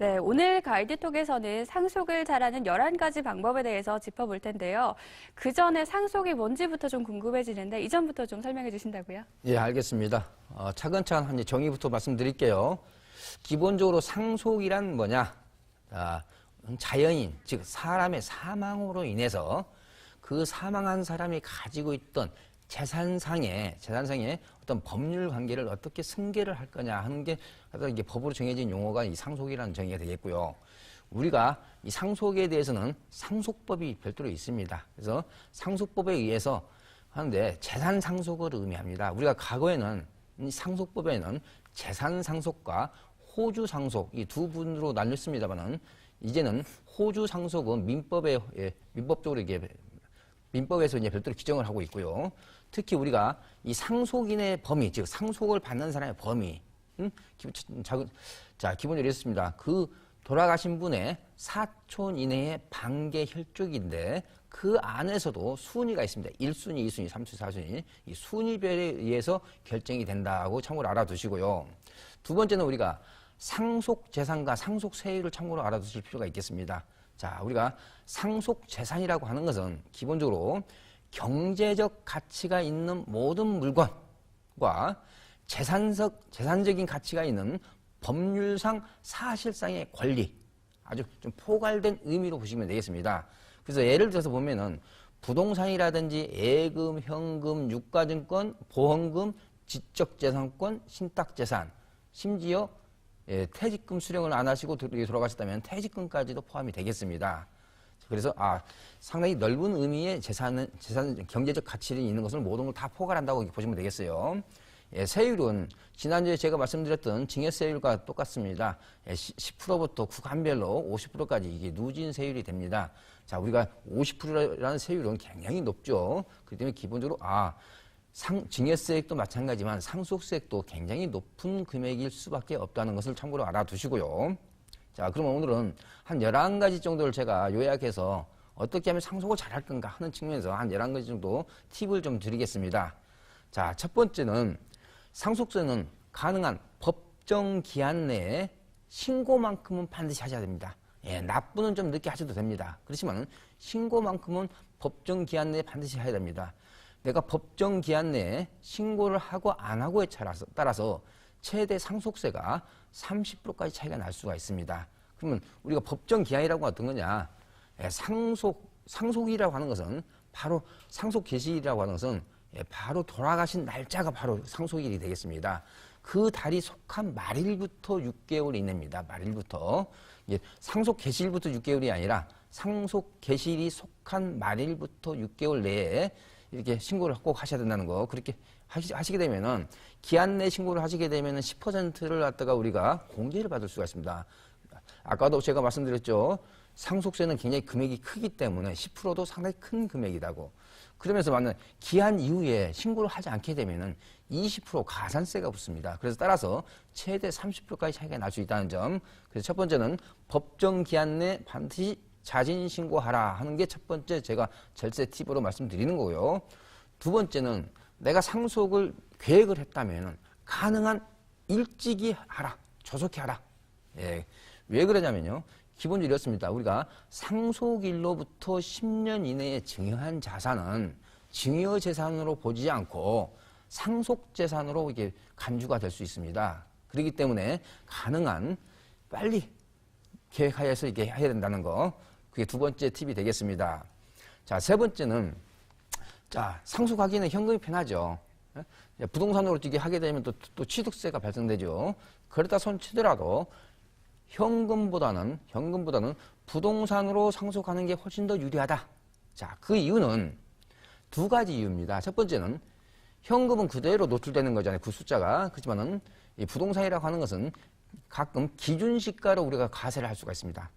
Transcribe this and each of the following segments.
네, 오늘 가이드톡에서는 상속을 잘하는 11가지 방법에 대해서 짚어볼 텐데요. 그 전에 상속이 뭔지부터 좀 궁금해지는데 이전부터 좀 설명해 주신다고요? 예, 알겠습니다. 차근차근 한 정의부터 말씀드릴게요. 기본적으로 상속이란 뭐냐? 자연인, 즉 사람의 사망으로 인해서 그 사망한 사람이 가지고 있던 재산상의 어떤 법률 관계를 어떻게 승계를 할 거냐 하는 게 이게 법으로 정해진 용어가 이 상속이라는 정의가 되겠고요. 우리가 이 상속에 대해서는 상속법이 별도로 있습니다. 그래서 상속법에 의해서 하는데 재산 상속을 의미합니다. 우리가 과거에는 이 상속법에는 재산 상속과 호주 상속 이 두 분으로 나뉘었습니다만은 이제는 호주 상속은 민법적으로 이게 민법에서 이제 별도로 규정을 하고 있고요. 특히 우리가 이 상속인의 범위, 즉 상속을 받는 사람의 범위, 기본적으로 이렇습니다. 그 돌아가신 분의 사촌 이내의 반계 혈족인데 그 안에서도 순위가 있습니다. 1순위, 2순위, 3순위, 4순위 이 순위별에 의해서 결정이 된다고 참고로 알아두시고요. 두 번째는 우리가 상속재산과 상속세율을 참고로 알아두실 필요가 있겠습니다. 자, 우리가 상속재산이라고 하는 것은 기본적으로 경제적 가치가 있는 모든 물건과 재산적인 가치가 있는 법률상 사실상의 권리, 아주 좀 포괄된 의미로 보시면 되겠습니다. 그래서 예를 들어서 보면은 부동산이라든지 예금, 현금, 유가증권, 보험금, 지적재산권, 신탁재산, 심지어 퇴직금 수령을 안 하시고 돌아가셨다면 퇴직금까지도 포함이 되겠습니다. 그래서 상당히 넓은 의미의 재산 경제적 가치를 있는 것을 모든 걸 다 포괄한다고 보시면 되겠어요. 세율은 지난주에 제가 말씀드렸던 증여세율과 똑같습니다. 10%부터 구간별로 50%까지 이게 누진 세율이 됩니다. 자, 우리가 50%라는 세율은 굉장히 높죠. 그렇기 때문에 기본적으로 증여세액도 마찬가지지만 상속세액도 굉장히 높은 금액일 수밖에 없다는 것을 참고로 알아두시고요. 자, 그러면 오늘은 한 11가지 정도를 제가 요약해서 어떻게 하면 상속을 잘할 건가 하는 측면에서 한 11가지 정도 팁을 좀 드리겠습니다. 자, 첫 번째는 상속세는 가능한 법정 기한 내에 신고만큼은 반드시 하셔야 됩니다. 납부는 좀 늦게 하셔도 됩니다. 그렇지만 신고만큼은 법정 기한 내에 반드시 해야 됩니다. 내가 법정 기한 내에 신고를 하고 안 하고에 따라서 최대 상속세가 30%까지 차이가 날 수가 있습니다. 그러면 우리가 법정 기한이라고 어떤 거냐? 상속이라고 하는 것은 바로 상속 개시일이라고 하는 것은 바로 돌아가신 날짜가 바로 상속일이 되겠습니다. 그 달이 속한 말일부터 6개월 이내입니다. 말일부터. 상속 개시일부터 6개월이 아니라 상속 개시일이 속한 말일부터 6개월 내에 이렇게 신고를 꼭 하셔야 된다는 거. 그렇게 하시게 되면은 기한 내 신고를 하시게 되면은 10%를 갖다가 우리가 공제를 받을 수가 있습니다. 아까도 제가 말씀드렸죠. 상속세는 굉장히 금액이 크기 때문에 10%도 상당히 큰 금액이라고. 그러면서 만약 기한 이후에 신고를 하지 않게 되면은 20% 가산세가 붙습니다. 그래서 따라서 최대 30%까지 차이가 날 수 있다는 점. 그래서 첫 번째는 법정 기한 내 반드시 자진 신고하라 하는 게 첫 번째 제가 절세 팁으로 말씀드리는 거고요. 두 번째는 내가 상속을 계획을 했다면 가능한 일찍이 하라, 조속히 하라. 왜 그러냐면요. 기본적으로 이렇습니다. 우리가 상속일로부터 10년 이내에 증여한 자산은 증여재산으로 보지 않고 상속재산으로 이게 간주가 될 수 있습니다. 그렇기 때문에 가능한 빨리 계획하여서 이게 해야 된다는 거. 그게 두 번째 팁이 되겠습니다. 자, 세 번째는 상속하기는 현금이 편하죠. 부동산으로 이게 하게 되면 또 취득세가 발생되죠. 그러다 손치더라도 현금보다는 부동산으로 상속하는 게 훨씬 더 유리하다. 자, 그 이유는 두 가지 이유입니다. 첫 번째는 현금은 그대로 노출되는 거잖아요. 그 숫자가. 그렇지만은 이 부동산이라고 하는 것은 가끔 기준시가로 우리가 과세를 할 수가 있습니다.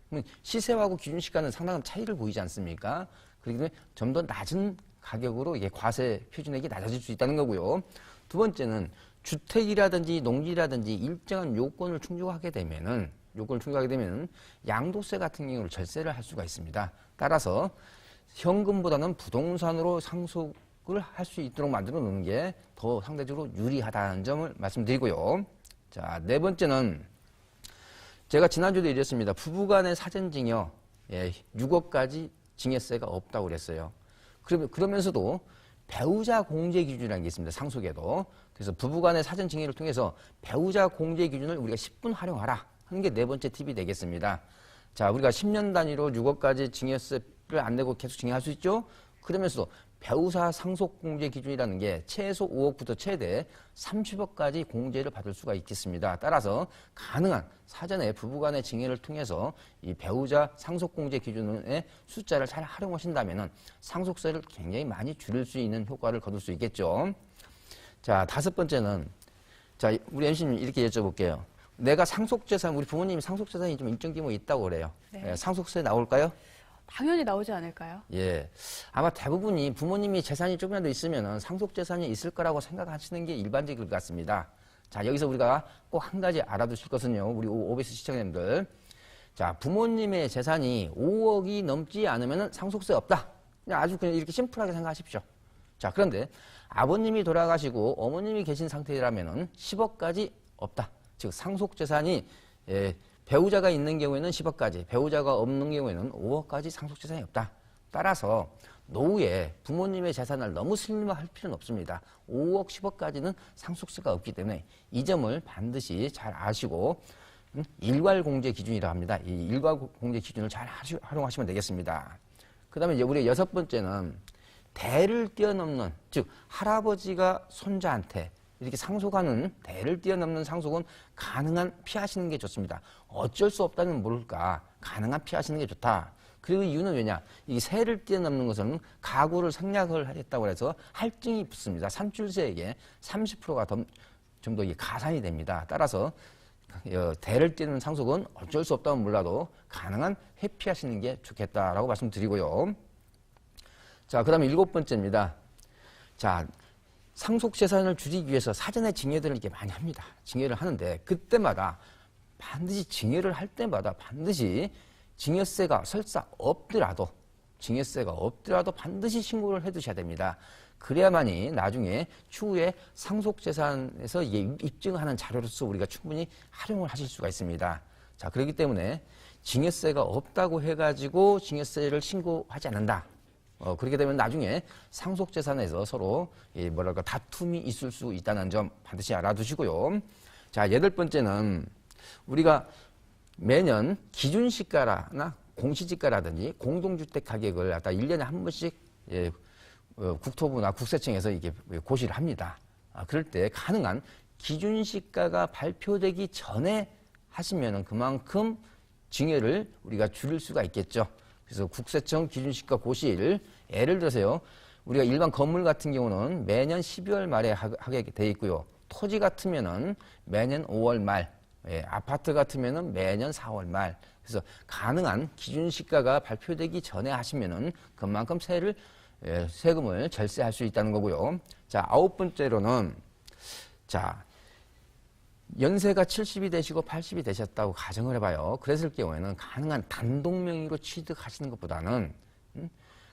시세하고 기준시가는 상당한 차이를 보이지 않습니까? 그렇기 때문에 좀 더 낮은 가격으로 이게 과세 표준액이 낮아질 수 있다는 거고요. 두 번째는 주택이라든지 농지라든지 일정한 요건을 충족하게 되면은 양도세 같은 경우를 절세를 할 수가 있습니다. 따라서 현금보다는 부동산으로 상속을 할 수 있도록 만들어 놓는 게 더 상대적으로 유리하다는 점을 말씀드리고요. 자, 네 번째는 제가 지난주도 얘기했습니다. 부부간의 사전증여 6억까지 증여세가 없다고 그랬어요. 그러면서도 배우자 공제 기준이라는 게 있습니다. 상속에도. 그래서 부부간의 사전증여를 통해서 배우자 공제 기준을 우리가 10분 활용하라 하는 게 네 번째 팁이 되겠습니다. 자, 우리가 10년 단위로 6억까지 증여세를 안 내고 계속 증여할 수 있죠. 그러면서도 배우자 상속 공제 기준이라는 게 최소 5억부터 최대 30억까지 공제를 받을 수가 있겠습니다. 따라서 가능한 사전에 부부간의 증여를 통해서 이 배우자 상속 공제 기준의 숫자를 잘 활용하신다면 상속세를 굉장히 많이 줄일 수 있는 효과를 거둘 수 있겠죠. 자, 다섯 번째는, 자, 우리 MC님 이렇게 여쭤볼게요. 내가 상속재산, 우리 부모님이 상속재산이 좀 일정 규모 있다고 그래요. 네. 상속세 나올까요? 당연히 나오지 않을까요? 예. 아마 대부분이 부모님이 재산이 조금이라도 있으면 상속재산이 있을 거라고 생각하시는 게 일반적일 것 같습니다. 자, 여기서 우리가 꼭 한 가지 알아두실 것은요, 우리 OBS 시청자님들. 자, 부모님의 재산이 5억이 넘지 않으면 상속세 없다. 그냥 아주 그냥 이렇게 심플하게 생각하십시오. 자, 그런데 아버님이 돌아가시고 어머님이 계신 상태라면 10억까지 없다. 즉, 상속재산이 배우자가 있는 경우에는 10억까지, 배우자가 없는 경우에는 5억까지 상속재산이 없다. 따라서 노후에 부모님의 재산을 너무 슬림화할 필요는 없습니다. 5억, 10억까지는 상속세가 없기 때문에 이 점을 반드시 잘 아시고 일괄공제 기준이라 합니다. 이 일괄공제 기준을 잘 활용하시면 되겠습니다. 그 다음에 이제 우리 여섯 번째는 대를 뛰어넘는, 즉 할아버지가 손자한테 이렇게 상속하는 대를 뛰어넘는 상속은 가능한 피하시는 게 좋습니다. 어쩔 수 없다면 모를까 가능한 피하시는 게 좋다. 그리고 이유는 왜냐? 이 세를 뛰어넘는 것은 가구를 생략을 했다고 해서 할증이 붙습니다. 산출세액의 30%가 정도 이게 가산이 됩니다. 따라서 대를 뛰어넘는 상속은 어쩔 수 없다면 몰라도 가능한 회피하시는 게 좋겠다라고 말씀드리고요. 자, 그 다음에 일곱 번째입니다. 자, 상속재산을 줄이기 위해서 사전에 증여들을 이렇게 많이 합니다. 증여를 하는데 그때마다 반드시 증여를 할 때마다 반드시 증여세가 설사 없더라도 반드시 신고를 해 두셔야 됩니다. 그래야만이 나중에 추후에 상속재산에서 입증하는 자료로서 우리가 충분히 활용을 하실 수가 있습니다. 자, 그렇기 때문에 증여세가 없다고 해가지고 증여세를 신고하지 않는다. 그렇게 되면 나중에 상속재산에서 서로 다툼이 있을 수 있다는 점 반드시 알아두시고요. 자, 여덟 번째는 우리가 매년 기준시가나 공시지가라든지 공동주택 가격을 갖다 1년에 한 번씩 국토부나 국세청에서 이게 고시를 합니다. 그럴 때 가능한 기준시가가 발표되기 전에 하시면은 그만큼 증여를 우리가 줄일 수가 있겠죠. 그래서 국세청 기준시가 고시일, 예를 들어서요, 우리가 일반 건물 같은 경우는 매년 12월 말에 하게 돼 있고요. 토지 같으면은 매년 5월 말, 아파트 같으면은 매년 4월 말. 그래서 가능한 기준시가가 발표되기 전에 하시면은 그만큼 세금을 절세할 수 있다는 거고요. 자, 아홉 번째로는, 자, 연세가 70이 되시고 80이 되셨다고 가정을 해봐요. 그랬을 경우에는 가능한 단독명의로 취득하시는 것보다는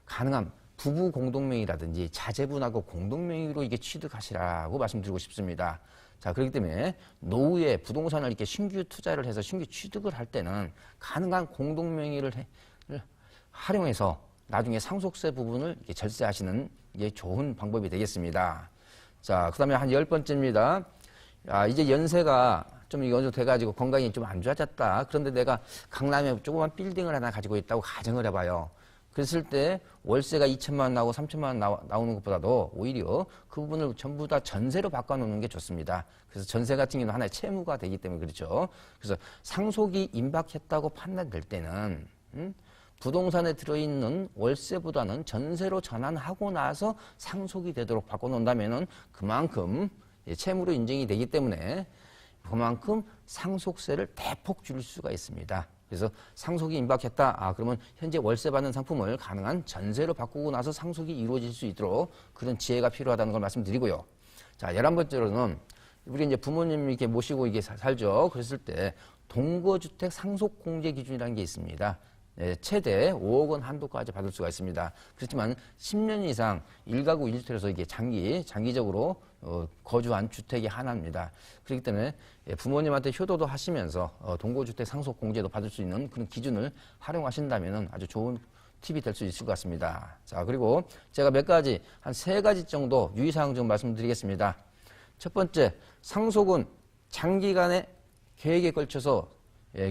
가능한 부부 공동명의라든지 자제분하고 공동명의로 이게 취득하시라고 말씀드리고 싶습니다. 자, 그렇기 때문에 노후에 부동산을 이렇게 신규 투자를 해서 신규 취득을 할 때는 가능한 공동명의를 활용해서 나중에 상속세 부분을 이렇게 절세하시는 게 좋은 방법이 되겠습니다. 자, 그 다음에 한 10번째입니다. 이제 연세가 좀 어느 정도 돼가지고 건강이 좀 안 좋아졌다. 그런데 내가 강남에 조그만 빌딩을 하나 가지고 있다고 가정을 해봐요. 그랬을 때 월세가 2천만 원 나오고 3천만 원 나오는 것보다도 오히려 그 부분을 전부 다 전세로 바꿔놓는 게 좋습니다. 그래서 전세 같은 경우는 하나의 채무가 되기 때문에 그렇죠. 그래서 상속이 임박했다고 판단될 때는 부동산에 들어있는 월세보다는 전세로 전환하고 나서 상속이 되도록 바꿔놓는다면은 그만큼 채무로 인정이 되기 때문에 그만큼 상속세를 대폭 줄일 수가 있습니다. 그래서 상속이 임박했다. 그러면 현재 월세 받는 상품을 가능한 전세로 바꾸고 나서 상속이 이루어질 수 있도록 그런 지혜가 필요하다는 걸 말씀드리고요. 자, 11번째로는 우리 이제 부모님 이렇게 모시고 이게 살죠. 그랬을 때 동거주택 상속 공제 기준이라는 게 있습니다. 최대 5억 원 한도까지 받을 수가 있습니다. 그렇지만 10년 이상 1가구 1주택에서 이게 장기적으로 거주한 주택이 하나입니다. 그렇기 때문에 부모님한테 효도도 하시면서 동거주택 상속공제도 받을 수 있는 그런 기준을 활용하신다면 아주 좋은 팁이 될 수 있을 것 같습니다. 자, 그리고 제가 몇 가지, 한 3가지 정도 유의사항 좀 말씀드리겠습니다. 첫 번째, 상속은 장기간의 계획에 걸쳐서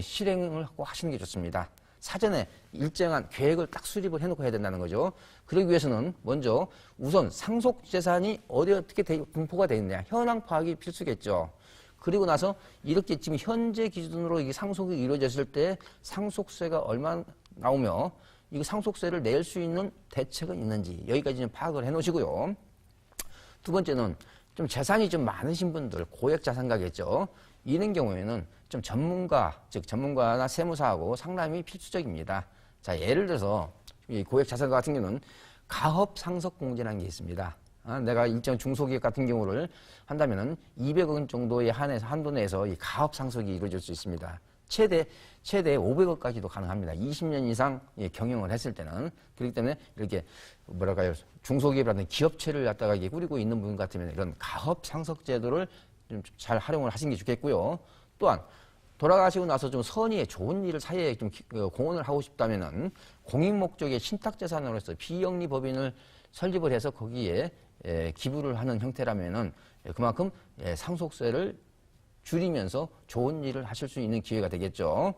실행을 꼭 하시는 게 좋습니다. 사전에 일정한 계획을 딱 수립을 해놓고 해야 된다는 거죠. 그러기 위해서는 먼저 우선 상속 재산이 어떻게 분포가 되어 있느냐, 현황 파악이 필수겠죠. 그리고 나서 이렇게 지금 현재 기준으로 이게 상속이 이루어졌을 때 상속세가 얼마 나오며 이거 상속세를 낼 수 있는 대책은 있는지 여기까지 좀 파악을 해 놓으시고요. 두 번째는 좀 재산이 좀 많으신 분들, 고액 자산가겠죠. 이런 경우에는 좀 전문가, 즉 전문가나 세무사하고 상담이 필수적입니다. 자, 예를 들어서 이 고액 자산가 같은 경우는 가업 상속 공제라는 게 있습니다. 내가 일정 중소기업 같은 경우를 한다면은 200억 원 정도의 한도 내에서 이 가업 상속이 이루어질 수 있습니다. 최대 500억까지도 가능합니다. 20년 이상 경영을 했을 때는. 그렇기 때문에 이렇게 뭐랄까요, 중소기업이라든 기업체를 갖다가 꾸리고 있는 분 같으면 이런 가업 상속 제도를 좀 잘 활용을 하시는 게 좋겠고요. 또한 돌아가시고 나서 좀 선의의 좋은 일을 사회에 좀 공헌을 하고 싶다면은 공익 목적의 신탁 재산으로서 비영리 법인을 설립을 해서 거기에 기부를 하는 형태라면은 그만큼 상속세를 줄이면서 좋은 일을 하실 수 있는 기회가 되겠죠.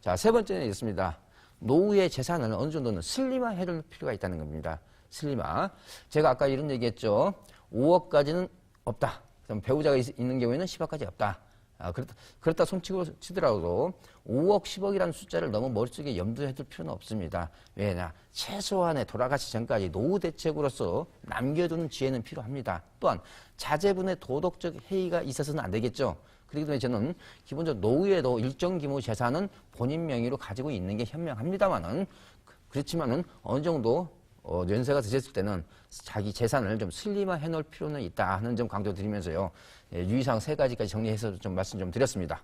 자, 세 번째는 있습니다. 노후의 재산을 어느 정도는 슬림화 해줄 필요가 있다는 겁니다. 슬림화. 제가 아까 이런 얘기했죠. 5억까지는 없다. 그럼 배우자가 있는 경우에는 10억까지 없다. 그렇다 손치고 치더라도 5억, 10억이라는 숫자를 너무 머릿속에 염두에 둘 필요는 없습니다. 왜냐? 최소한의 돌아가시 전까지 노후 대책으로서 남겨두는 지혜는 필요합니다. 또한 자제분의 도덕적 해이가 있어서는 안 되겠죠. 그렇기 때문에 저는 기본적으로 노후에도 일정 규모 재산은 본인 명의로 가지고 있는 게 현명합니다만은, 그렇지만은 어느 정도 연세가 드셨을 때는 자기 재산을 좀 슬림화 해놓을 필요는 있다 하는 점 강조드리면서요. 유의사항 3가지까지 정리해서 좀 말씀 좀 드렸습니다.